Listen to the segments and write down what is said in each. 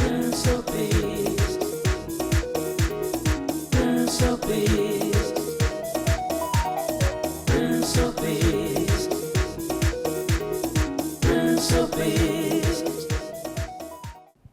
Prince of Peace Prince of Peace Prince of Peace Prince of Peace।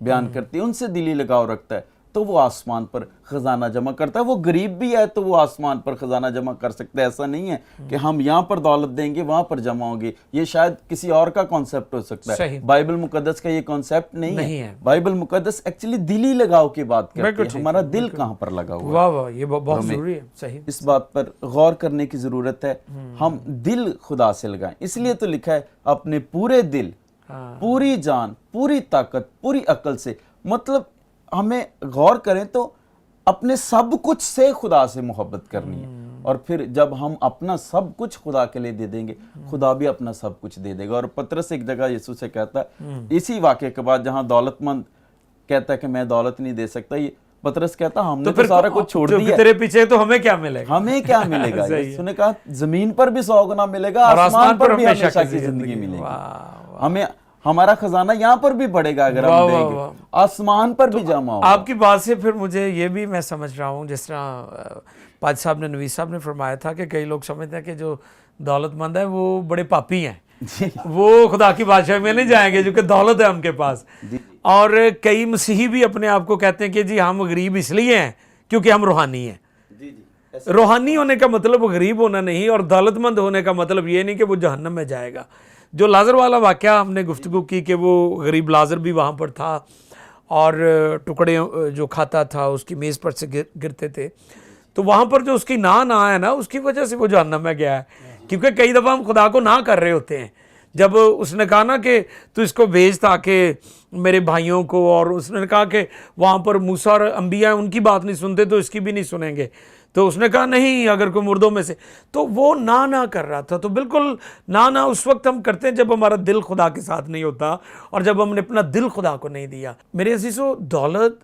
بیان کرتی ہے, ان سے دلی لگاؤ رکھتا ہے, تو وہ آسمان پر خزانہ جمع کرتا ہے. وہ غریب بھی ہے تو وہ آسمان پر خزانہ جمع کر سکتا ہے. ایسا نہیں ہے کہ ہم یہاں پر دولت دیں گے وہاں پر جمع ہوگی. یہ شاید کسی اور کا کانسیپٹ ہو سکتا ہے, بائبل مقدس کا یہ کانسیپٹ نہیں ہے. بائبل مقدس ایکچولی دلی لگاؤ کی بات کرتی ہے, ہمارا دل کہاں پر لگا ہوا ہے. واہ واہ, یہ بہت ضروری ہے. صحیح, اس بات پر غور کرنے کی ضرورت ہے. ہم دل خدا سے لگائیں, اس لیے تو لکھا ہے اپنے پورے دل, پوری جان, پوری طاقت, پوری عقل سے. مطلب ہمیں غور کریں تو اپنے سب کچھ سے خدا سے محبت کرنی ہے, اور پھر جب ہم اپنا سب کچھ خدا کے لیے دے دیں گے, خدا بھی اپنا سب کچھ دے دے گا. اور پطرس ایک جگہ یسوع سے کہتا ہے, اسی واقعے کے بعد جہاں دولت مند کہتا ہے کہ میں دولت نہیں دے سکتا, یہ پطرس کہتا ہم نے تو سارا کچھ چھوڑ دیا, تیرے پیچھے تو ہمیں کیا ملے گا, ہمیں کیا ملے گا. یسوع نے کہا زمین پر بھی 100 گنا ملے گا, آسمان پر بھی ہمیشہ کی زندگی ملے گی. ہمیں ہمارا خزانہ یہاں پر بھی بڑھے گا اگر ہم دیں گے, آسمان پر بھی جمع ہوگا. آپ کی بات سے پھر مجھے یہ بھی میں سمجھ رہا ہوں, جس طرح پاج صاحب نے, نویس صاحب نے فرمایا تھا کہ کئی لوگ سمجھتے ہیں کہ جو دولت مند ہے وہ بڑے پاپی ہیں, وہ خدا کی بادشاہی میں نہیں جائیں گے کیونکہ دولت ہے ان کے پاس. اور کئی مسیحی بھی اپنے آپ کو کہتے ہیں کہ جی ہم غریب اس لیے ہیں کیونکہ ہم روحانی ہیں. روحانی ہونے کا مطلب غریب ہونا نہیں, اور دولت مند ہونے کا مطلب یہ نہیں کہ وہ جہنم میں جائے گا. جو لازر والا واقعہ ہم نے گفتگو کی کہ وہ غریب لازر بھی وہاں پر تھا اور ٹکڑے جو کھاتا تھا اس کی میز پر سے گرتے تھے, تو وہاں پر جو اس کی نہ ہے نا, اس کی وجہ سے وہ جہنم میں گیا ہے. کیونکہ کئی دفعہ ہم خدا کو نہ کر رہے ہوتے ہیں. جب اس نے کہا نا کہ تو اس کو بھیج تاکہ میرے بھائیوں کو, اور اس نے کہا کہ وہاں پر موسیٰ اور انبیاء ان کی بات نہیں سنتے تو اس کی بھی نہیں سنیں گے, تو اس نے کہا نہیں اگر کوئی مردوں میں سے, تو وہ نہ کر رہا تھا. تو بالکل نہ اس وقت ہم کرتے ہیں جب ہمارا دل خدا کے ساتھ نہیں ہوتا, اور جب ہم نے اپنا دل خدا کو نہیں دیا. میرے عزیزو, دولت,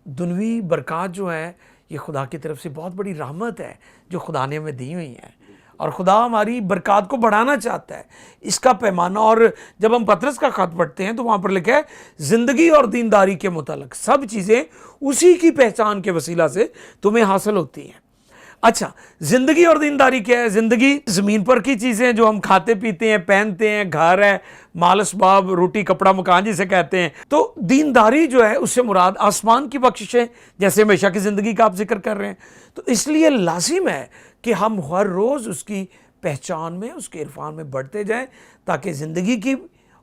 دنوی برکات جو ہے یہ خدا کی طرف سے بہت بڑی رحمت ہے جو خدا نے ہمیں دی ہوئی ہے, اور خدا ہماری برکات کو بڑھانا چاہتا ہے. اس کا پیمانہ, اور جب ہم پطرس کا خط پڑھتے ہیں تو وہاں پر لکھا ہے زندگی اور دینداری کے متعلق سب چیزیں اسی کی پہچان کے وسیلہ سے تمہیں حاصل ہوتی ہیں. اچھا, زندگی اور دینداری کیا ہے؟ زندگی زمین پر کی چیزیں جو ہم کھاتے پیتے ہیں, پہنتے ہیں, گھر ہے, مال اسباب, روٹی کپڑا مکان جسے کہتے ہیں. تو دینداری جو ہے اس سے مراد آسمان کی بخششیں, جیسے ہمیشہ کی زندگی کا آپ ذکر کر رہے ہیں. تو اس لیے لازم ہے کہ ہم ہر روز اس کی پہچان میں, اس کے عرفان میں بڑھتے جائیں, تاکہ زندگی کی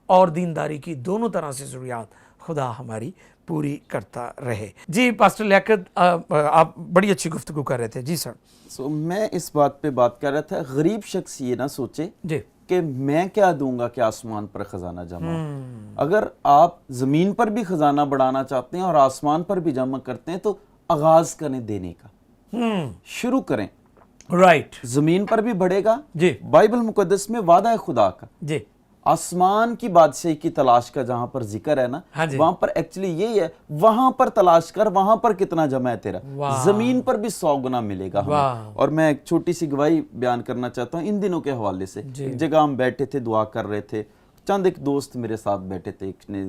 اور دینداری کی دونوں طرح سے ضروریات خدا ہماری پوری کرتا رہے. جی پاسٹر لیاقت, آپ بڑی اچھی گفتگو کر رہے تھے. جی سر. میں اس بات پہ بات کر رہا تھا, غریب شخص یہ نہ سوچے جی کہ میں کیا دوں گا کہ آسمان پر خزانہ جمع ہو. اگر آپ زمین پر بھی خزانہ بڑھانا چاہتے ہیں اور آسمان پر بھی جمع کرتے ہیں تو آغاز کریں دینے کا, شروع کریں. رائٹ, زمین پر بھی بڑھے گا. جی, بائبل مقدس میں وعدہ ہے خدا کا. جی, آسمان کی بادشاہی کی تلاش کا جہاں پر ذکر ہے نا, وہاں پر ایکچولی یہی ہے, وہاں پر تلاش کر, وہاں پر کتنا جمع ہے تیرا, زمین پر بھی 100 گنا ملے گا ہمیں. اور میں ایک چھوٹی سی گواہی بیان کرنا چاہتا ہوں ان دنوں کے حوالے سے. ایک جگہ ہم بیٹھے تھے, دعا کر رہے تھے, چند ایک دوست میرے ساتھ بیٹھے تھے, ایک نے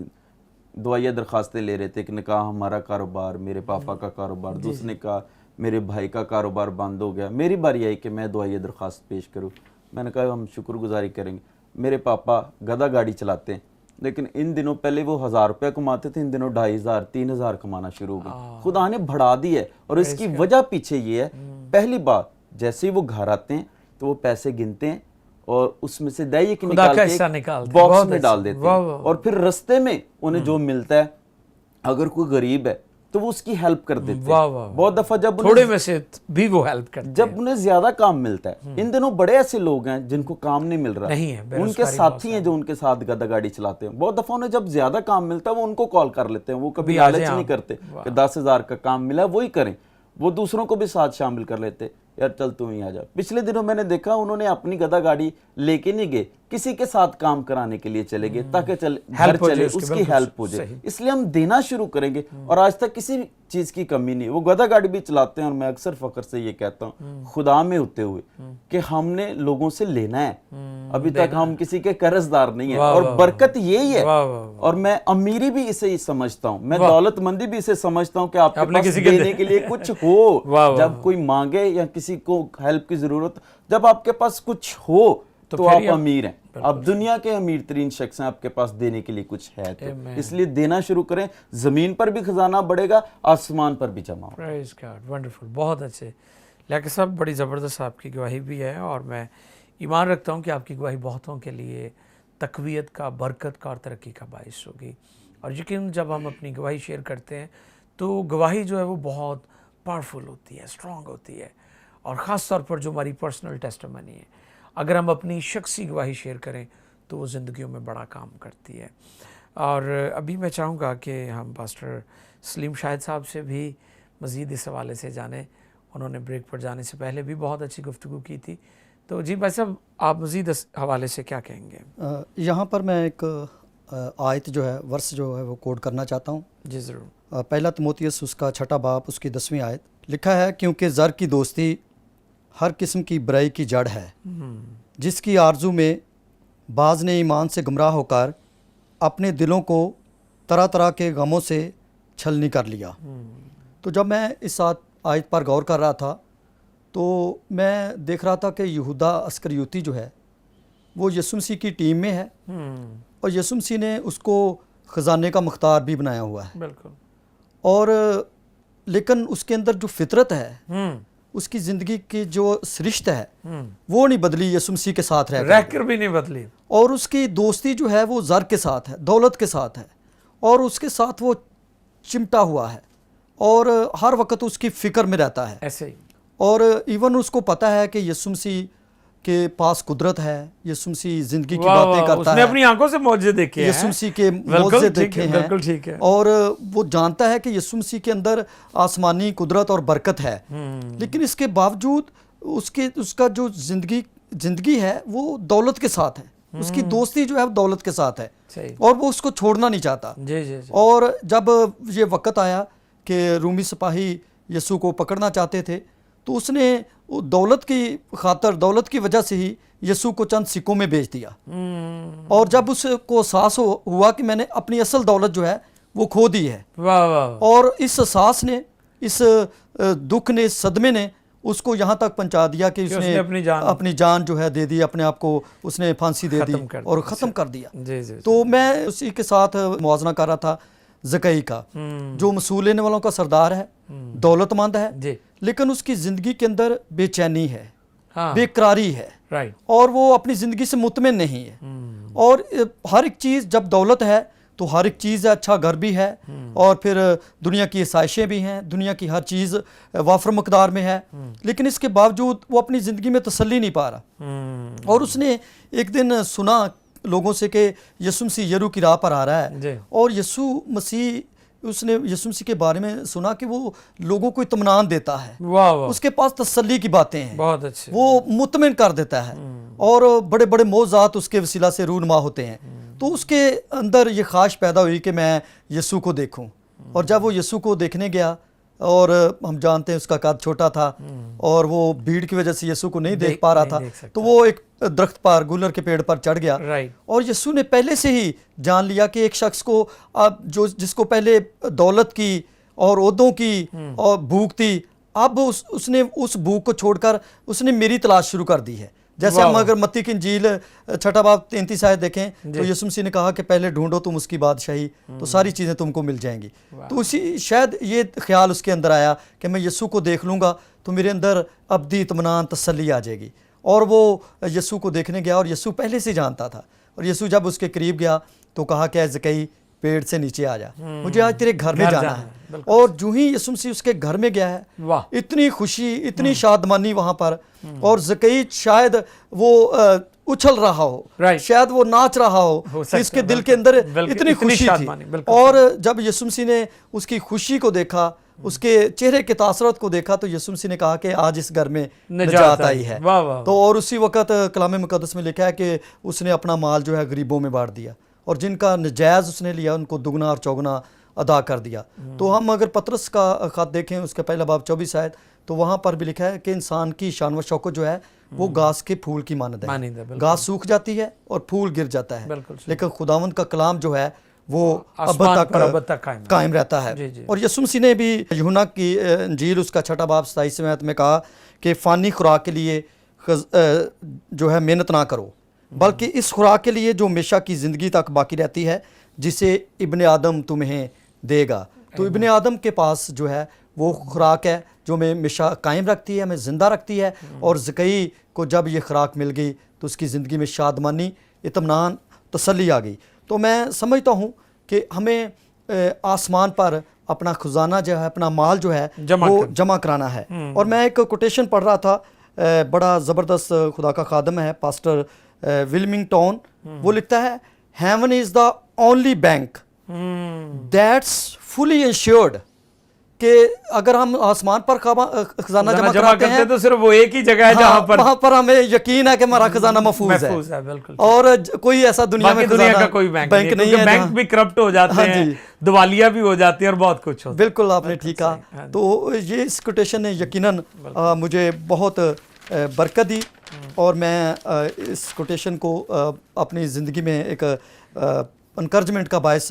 دعائیہ درخواستیں لے رہے تھے. ایک نے کہا ہمارا کاروبار, میرے پاپا کا کاروبار. دوسرے نے کہا میرے بھائی کا کاروبار بند ہو گیا. میری باری آئی کہ میں دعائیہ درخواست پیش کروں. میں نے کہا ہم شکر گزاری کریں گے. میرے پاپا گدھا گاڑی چلاتے ہیں, لیکن ان دنوں پہلے وہ 1000 روپے کماتے تھے, ان دنوں 2500 3000 کمانا شروع ہو گئے. خدا نے بڑھا دی ہے, اور اس کی وجہ پیچھے یہ ہے, پہلی بات جیسے ہی وہ گھر آتے ہیں تو وہ پیسے گنتے ہیں اور اس میں سے دہی کے نکال کے باکس میں ڈال دیتے ہیں, اور پھر رستے میں انہیں جو ملتا ہے, اگر کوئی غریب ہے تو وہ اس کی ہیلپ کر دیتے ہیں. بہت دفعہ جب تھوڑے میں سے بھی وہ ہیلپ کرتے ہیں, جب انہیں زیادہ کام ملتا ہے. ان دنوں بڑے ایسے لوگ ہیں جن کو کام نہیں مل رہا, ان کے ساتھی ہیں جو ان کے ساتھ گدھا گاڑی چلاتے ہیں. بہت دفعہ انہیں جب زیادہ کام ملتا ہے وہ ان کو کال کر لیتے ہیں. وہ کبھی لالچ نہیں کرتے کہ 10,000 کا کام ملا وہی کریں, وہ دوسروں کو بھی ساتھ شامل کر لیتے, یار چل تم ہی آ جا. پچھلے دنوں میں نے دیکھا انہوں نے اپنی گدھا گاڑی لے کے نہیں گئے, کسی کے ساتھ کام کرانے کے لیے چلے گئے تاکہ گھر چلے, اس کی ہیلپ ہو جائے. اس لیے ہم دینا شروع کریں گے, اور آج تک کسی چیز کی کمی نہیں. وہ گدھا گاڑی بھی چلاتے ہیں, اور میں اکثر فخر سے یہ کہتا ہوں خدا میں ہوتے ہوئے کہ ہم نے لوگوں سے لینا ہے, ابھی تک ہم کسی کے قرض دار نہیں ہیں. اور برکت یہی ہے, اور میں امیری بھی اسے ہی سمجھتا ہوں, میں دولت مندی بھی اسے سمجھتا ہوں کہ آپ کے پاس دینے کے لیے کچھ ہو. جب کوئی مانگے یا کسی کو ہیلپ کی ضرورت, جب آپ کے پاس کچھ ہو تو آپ امیر ہیں, آپ دنیا کے امیر ترین شخص ہیں, آپ کے پاس دینے کے لیے کچھ ہے, تو اس لیے دینا شروع کریں, زمین پر بھی خزانہ بڑھے گا, آسمان پر بھی جمع ہوگا. پریز گاڈ, ونڈرفل, بہت اچھے. لیکن صاحب بڑی زبردست آپ کی گواہی بھی ہے, اور میں ایمان رکھتا ہوں کہ آپ کی گواہی بہتوں کے لیے تقویت کا, برکت کا اور ترقی کا باعث ہوگی. اور یقین جب ہم اپنی گواہی شیئر کرتے ہیں تو گواہی جو ہے وہ بہت پاورفل ہوتی ہے, اسٹرانگ ہوتی ہے, اور خاص طور پر جو ہماری پرسنل ٹیسٹیمنی ہے, اگر ہم اپنی شخصی گواہی شیئر کریں تو وہ زندگیوں میں بڑا کام کرتی ہے. اور ابھی میں چاہوں گا کہ ہم پاسٹر سلیم شاہد صاحب سے بھی مزید اس حوالے سے جانیں. انہوں نے بریک پر جانے سے پہلے بھی بہت اچھی گفتگو کی تھی. تو جی بھائی صاحب, آپ مزید اس حوالے سے کیا کہیں گے؟ یہاں پر میں ایک آیت جو ہے, ورس جو ہے وہ کوڈ کرنا چاہتا ہوں. جی ضرور. پہلا تموتیس اس کا 6 باب اس کی 10ویں آیت, لکھا ہے کیونکہ زر کی دوستی ہر قسم کی برائی کی جڑ ہے, جس کی آرزو میں بعض نے ایمان سے گمراہ ہو کر اپنے دلوں کو طرح طرح کے غموں سے چھلنی کر لیا. تو جب میں اس آیت پر غور کر رہا تھا تو میں دیکھ رہا تھا کہ یہودا اسکریوتی جو ہے وہ یسوع مسیح کی ٹیم میں ہے, اور یسوع مسیح نے اس کو خزانے کا مختار بھی بنایا ہوا ہے. بالکل. اور لیکن اس کے اندر جو فطرت ہے, اس کی زندگی کی جو سرشت ہے وہ نہیں بدلی, یسوع مسیح کے ساتھ رہ کر بھی نہیں بدلی. اور اس کی دوستی جو ہے وہ زر کے ساتھ ہے, دولت کے ساتھ ہے, اور اس کے ساتھ وہ چمٹا ہوا ہے, اور ہر وقت اس کی فکر میں رہتا ہے. ایسے ہی. اور ایون اس کو پتہ ہے کہ یسوع مسیح کے پاس قدرت ہے, یسوع مسیح زندگی کی باتیں کرتا ہے, اس نے اپنی آنکھوں سے معجزے دیکھے ہیں, یسوع مسیح کے معجزے دیکھے ہیں. بالکل ٹھیک ہے. اور وہ جانتا ہے کہ یسوع مسیح کے اندر آسمانی قدرت اور برکت ہے, لیکن اس کے باوجود اس کا جو زندگی ہے وہ دولت کے ساتھ ہے, اس کی دوستی جو ہے وہ دولت کے ساتھ ہے, اور وہ اس کو چھوڑنا نہیں چاہتا. اور جب یہ وقت آیا کہ رومی سپاہی یسوع کو پکڑنا چاہتے تھے تو اس نے دولت کی خاطر, دولت کی وجہ سے ہی یسوع کو چند سکوں میں بیچ دیا. اور جب اس کو احساس ہوا کہ میں نے اپنی اصل دولت جو ہے وہ کھو دی ہے, اور اس احساس نے, اس دکھ نے, اس صدمے نے اس کو یہاں تک پہنچا دیا کہ اس نے اپنی جان جو ہے دے دی, اپنے آپ کو اس نے پھانسی دے دی اور ختم کر دیا. تو میں اسی کے ساتھ موازنہ کر رہا تھا زکئی کا, جو مسئول لینے والوں کا سردار ہے, دولت مند ہے, لیکن اس کی زندگی کے اندر بے چینی ہے, بے قراری ہے, اور وہ اپنی زندگی سے مطمئن نہیں ہے. اور ہر ایک چیز, جب دولت ہے تو ہر ایک چیز ہے, اچھا گھر بھی ہے, اور پھر دنیا کی آسائشیں بھی ہیں, دنیا کی ہر چیز وافر مقدار میں ہے, لیکن اس کے باوجود وہ اپنی زندگی میں تسلی نہیں پا رہا. اور اس نے ایک دن سنا لوگوں سے کہ یسوع مسیح یرو کی راہ پر آ رہا ہے, اور اس نے یسوع مسیح کے بارے میں سنا کہ وہ لوگوں کو اطمینان دیتا ہے, اس کے پاس تسلی کی باتیں ہیں, وہ مطمئن کر دیتا ہے, اور بڑے بڑے معجزات اس کے وسیلہ سے رونما ہوتے ہیں. تو اس کے اندر یہ خواہش پیدا ہوئی کہ میں یسوع کو دیکھوں. اور جب وہ یسوع کو دیکھنے گیا, اور ہم جانتے ہیں اس کا قد چھوٹا تھا, اور وہ بھیڑ کی وجہ سے یسوع کو نہیں دیکھ پا رہا تھا, تو وہ ایک درخت پر, گولر کے پیڑ پر چڑھ گیا. اور یسوع نے پہلے سے ہی جان لیا کہ ایک شخص کو, جس کو پہلے دولت کی اور عہدوں کی اور بھوک تھی, اب اس نے اس بھوک کو چھوڑ کر اس نے میری تلاش شروع کر دی ہے. جیسے ہم اگر متی کی انجیل 6 باب 33 آیت دیکھیں تو یسوع مسیح نے کہا کہ پہلے ڈھونڈو تم اس کی بادشاہی, تو ساری چیزیں تم کو مل جائیں گی. تو اسی شاید یہ خیال اس کے اندر آیا کہ میں یسوع کو دیکھ لوں گا تو میرے اندر ابدی اطمینان, تسلی آ جائے گی. اور وہ یسوع کو دیکھنے گیا, اور یسوع پہلے سے جانتا تھا. اور یسوع جب اس کے قریب گیا تو کہا کہ اے زکئی پیڑ سے نیچے آ جا, مجھے آج تیرے گھر میں جانا ہے. اور جو ہی یسوع مسیح اس کے گھر میں گیا ہے, اتنی خوشی, اتنی شادمانی وہاں پر, اور زکئی شاید وہ اچھل رہا ہو, شاید وہ ناچ رہا ہو, اس کے دل کے اندر اتنی خوشی تھی. اور جب یسوع مسیح نے اس کی خوشی کو دیکھا, اس کے چہرے کے تاثرات کو دیکھا, تو یسوع مسیح نے کہا کہ آج اس گھر میں نجات آئی ہے. تو اور اسی وقت کلام مقدس میں لکھا ہے کہ اس نے اپنا مال جو ہے غریبوں میں بانٹ دیا, اور جن کا نجائز اس نے لیا ان کو دگنا اور چوگنا ادا کر دیا. تو ہم اگر پطرس کا خط دیکھیں, اس کا پہلا باب 24 آیت, تو وہاں پر بھی لکھا ہے کہ انسان کی شان و شوکت جو ہے وہ گھاس کے پھول کی مانند ہے. گھاس سوکھ جاتی ہے اور پھول گر جاتا ہے, لیکن خداوند کا کلام جو ہے وہ اب تک قائم رہتا ہے. اور یسوع مسیح نے بھی یوحنا کی انجیل اس کا 6 باب 27 آیت میں کہا کہ فانی خوراک کے لیے جو ہے محنت نہ کرو, بلکہ اس خوراک کے لیے جو ہمیشہ کی زندگی تک باقی رہتی ہے، جسے ابن آدم تمہیں دے گا. تو ابن آدم کے پاس جو ہے وہ خوراک ہے جو ہمیں ہمیشہ قائم رکھتی ہے، ہمیں زندہ رکھتی ہے. اور زکئی کو جب یہ خوراک مل گئی تو اس کی زندگی میں شادمانی، اطمینان، تسلی آ گئی. تو میں سمجھتا ہوں کہ ہمیں آسمان پر اپنا خزانہ جو ہے، اپنا مال جو ہے وہ جمع کرانا ہے. اور میں ایک کوٹیشن پڑھ رہا تھا، بڑا زبردست خدا کا خادم ہے پاسٹر ولمنگٹون. وہ لکھتا ہے Haven is the only bank that's fully insured, کہ اگر ہم آسمان پر خزانہ جمع کراتے ہیں تو صرف وہ ایک ہی جگہ ہے جہاں پر وہاں پر ہمیں یقین ہے کہ ہمارا خزانہ محفوظ ہے. بالکل. اور کوئی ایسا دنیا میں دنیا کا کوئی بینک نہیں ہے، بینک بھی کرپٹ ہو جاتے ہیں، دیوالیہ بھی ہو جاتے ہیں اور بہت کچھ ہوتا ہے. بالکل آپ نے ٹھیک کہا. تو یہ اس کوٹیشن نے یقیناً مجھے بہت برکت دی، اور میں اس کوٹیشن کو اپنی زندگی میں ایک انکرجمنٹ کا باعث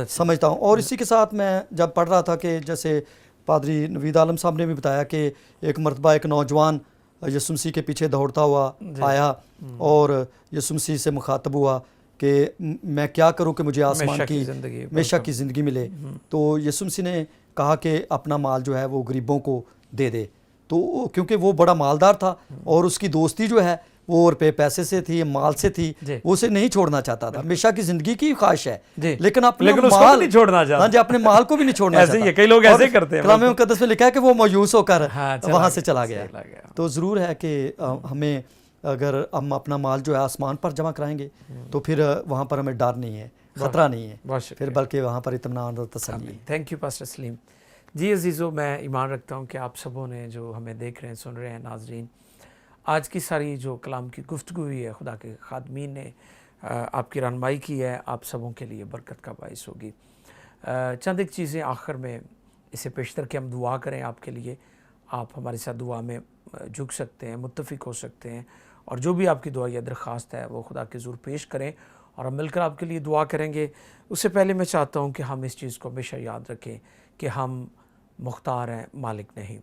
سمجھتا ہوں. اور اسی کے ساتھ میں جب پڑھ رہا تھا کہ جیسے پادری نوید عالم صاحب نے بھی بتایا کہ ایک مرتبہ ایک نوجوان یسوع مسیح کے پیچھے دوڑتا ہوا آیا اور یسوع مسیح سے مخاطب ہوا کہ میں کیا کروں کہ مجھے آسمان کی ہمیشہ کی زندگی ملے. تو یسوع مسیح نے کہا کہ اپنا مال جو ہے وہ غریبوں کو دے دے. تو کیونکہ وہ بڑا مالدار تھا اور اس کی دوستی جو ہے وہ روپے پیسے سے تھی، مال سے تھی، وہ اسے نہیں چھوڑنا چاہتا تھا. ہمیشہ کی زندگی کی خواہش ہے لیکن اپنا مال نہیں چھوڑنا چاہتا. ہاں جی، اپنے مال کو بھی نہیں چھوڑنا چاہتا. ایسے کئی لوگ ایسے کرتے ہیں. کلام مقدس میں لکھا ہے کہ وہ مایوس ہو کر وہاں سے چلا گیا. تو ضرور ہے کہ ہمیں اگر ہم اپنا مال جو ہے آسمان پر جمع کرائیں گے تو پھر وہاں پر ہمیں ڈر نہیں ہے، خطرہ نہیں ہے، پھر بلکہ وہاں پر اطمینان اور تسلی ہے. تھینک یو پاسٹر سلیم. جی عزیزو، میں ایمان رکھتا ہوں کہ آپ سبوں نے جو ہمیں دیکھ رہے ہیں، سن رہے ہیں، ناظرین، آج کی ساری جو کلام کی گفتگو ہوئی ہے، خدا کے خادمین نے آپ کی رہنمائی کی ہے، آپ سبوں کے لیے برکت کا باعث ہوگی. چند ایک چیزیں آخر میں اسے پیشتر کے ہم دعا کریں آپ کے لیے. آپ ہمارے ساتھ دعا میں جھک سکتے ہیں، متفق ہو سکتے ہیں، اور جو بھی آپ کی دعا یا درخواست ہے وہ خدا کے حضور پیش کریں اور ہم مل کر آپ کے لیے دعا کریں گے. اس سے پہلے میں چاہتا ہوں کہ ہم اس چیز کو ہمیشہ یاد رکھیں کہ ہم مختار ہیں، مالک نہیں.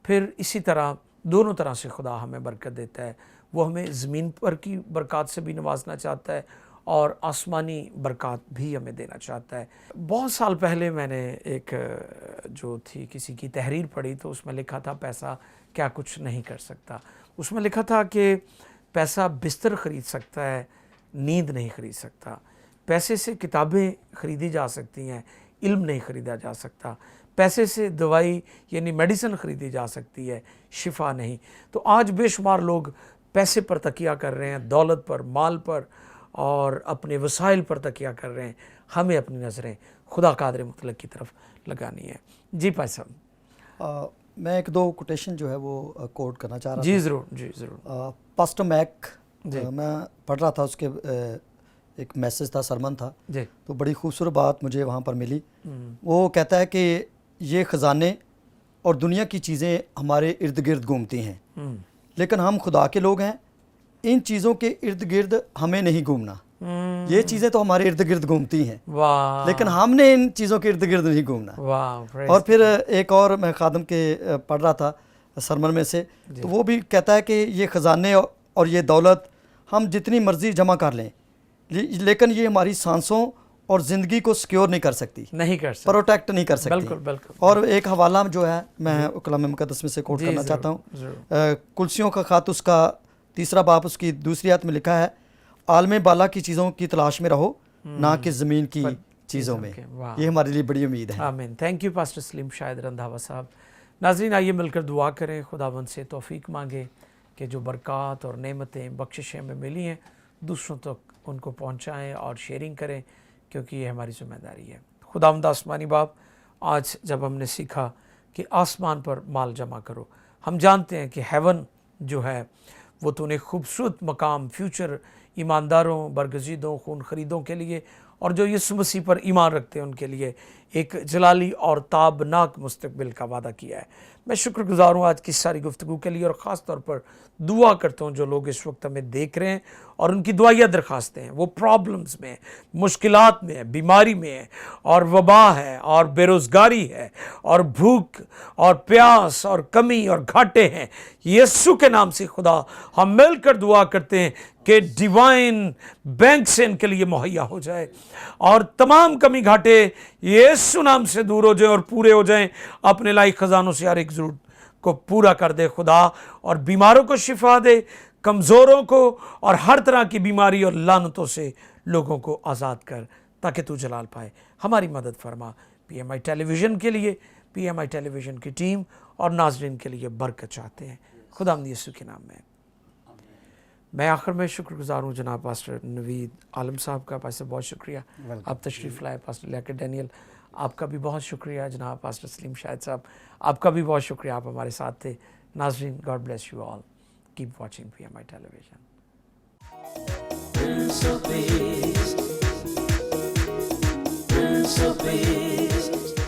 پھر اسی طرح دونوں طرح سے خدا ہمیں برکت دیتا ہے. وہ ہمیں زمین پر کی برکات سے بھی نوازنا چاہتا ہے اور آسمانی برکات بھی ہمیں دینا چاہتا ہے. بہت سال پہلے میں نے ایک جو تھی کسی کی تحریر پڑھی، تو اس میں لکھا تھا پیسہ کیا کچھ نہیں کر سکتا. اس میں لکھا تھا کہ پیسہ بستر خرید سکتا ہے، نیند نہیں خرید سکتا. پیسے سے کتابیں خریدی جا سکتی ہیں، علم نہیں خریدا جا سکتا. پیسے سے دوائی یعنی میڈیسن خریدی جا سکتی ہے، شفا نہیں. تو آج بے شمار لوگ پیسے پر تکیہ کر رہے ہیں، دولت پر، مال پر، اور اپنے وسائل پر تکیہ کر رہے ہیں. ہمیں اپنی نظریں خدا قادر مطلق کی طرف لگانی ہے. جی بھائی صاحب، میں ایک دو کوٹیشن جو ہے وہ کوٹ کرنا چاہ رہا جی ضرور. جی ضرور. پاسٹر میک، میں پڑھ رہا تھا، اس کے ایک میسج تھا، سرمن تھا، تو بڑی خوبصورت بات مجھے وہاں پر ملی. وہ کہتا ہے کہ یہ خزانے اور دنیا کی چیزیں ہمارے ارد گرد گھومتی ہیں، لیکن ہم خدا کے لوگ ہیں. ان چیزوں کے ارد گرد ہمیں نہیں گھومنا. یہ چیزیں تو ہمارے ارد گرد گھومتی ہیں لیکن ہم نے ان چیزوں کے ارد گرد نہیں گھومنا. اور پھر ایک اور میں خادم کے پڑھ رہا تھا سرمن میں سے، تو وہ بھی کہتا ہے کہ یہ خزانے اور یہ دولت ہم جتنی مرضی جمع کر لیں، لیکن یہ ہماری سانسوں اور زندگی کو سیکیور نہیں کر سکتی، پروٹیکٹ نہیں کر سکتی. بالکل بالکل. اور ایک حوالہ جو ہے میں کلام مقدس میں سے کوٹ کرنا چاہتا ہوں. کلسیوں کا خط، اس کا 3 باب، اس کی 2 آیت میں لکھا ہے، عالم بالا کی چیزوں کی تلاش میں رہو، نہ کہ زمین کی چیزوں میں. یہ ہمارے لیے بڑی امید ہے. آمین. تھینک یو پاسٹر سلیم شاہد رندھاوا صاحب. ناظرین، آئیے مل کر دعا کریں، خداوند سے توفیق مانگیں کہ جو برکات اور نعمتیں بخششیں ہمیں ملی ہیں دوسروں تک ان کو پہنچائیں اور شیئرنگ کریں، کیونکہ یہ ہماری ذمہ داری ہے. خداوند آسمانی باپ، آج جب ہم نے سیکھا کہ آسمان پر مال جمع کرو، ہم جانتے ہیں کہ ہیون جو ہے وہ تو نے خوبصورت مقام فیوچر ایمانداروں، برگزیدوں، خون خریدوں کے لیے، اور جو یسوع مسیح پر ایمان رکھتے ہیں ان کے لیے ایک جلالی اور تابناک مستقبل کا وعدہ کیا ہے۔ میں شکر گزار ہوں آج کی ساری گفتگو کے لیے، اور خاص طور پر دعا کرتا ہوں جو لوگ اس وقت ہمیں دیکھ رہے ہیں اور ان کی دعائیہ درخواستیں ہیں، وہ پرابلمز میں ہیں، مشکلات میں ہیں، بیماری میں ہیں، اور وبا ہے، اور بے روزگاری ہے، اور بھوک اور پیاس اور کمی اور گھاٹے ہیں۔ یسوع کے نام سے خدا ہم مل کر دعا کرتے ہیں کہ ڈیوائن بینک سے ان کے لیے مہیا ہو جائے، اور تمام کمی گھاٹے یسوع نام سے دور ہو جائیں اور پورے ہو جائیں۔ اپنے لائق خزانوں سے ہر ایک ضرورت کو پورا کر دے خدا، اور بیماروں کو شفا دے، کمزوروں کو اور ہر طرح کی بیماری اور لعنتوں سے لوگوں کو آزاد کر، تاکہ تو جلال پائے۔ ہماری مدد فرما۔ پی ایم آئی ٹیلی ویژن کے لیے، پی ایم آئی ٹیلی ویژن کی ٹیم اور ناظرین کے لیے برکت چاہتے ہیں، خداوند یسوع کے نام میں۔ میں آخر میں شکر گزار ہوں جناب پاسٹر نوید عالم صاحب کا، پاسٹر بہت شکریہ آپ تشریف لائے۔ پاسٹر لیاقت ڈینیل آپ کا بھی بہت شکریہ۔ جناب پاسٹر سلیم شاہد صاحب آپ کا بھی بہت شکریہ، آپ ہمارے ساتھ تھے۔ ناظرین، God bless you all, keep watching P M I television. Prince of Peace, Prince of Peace.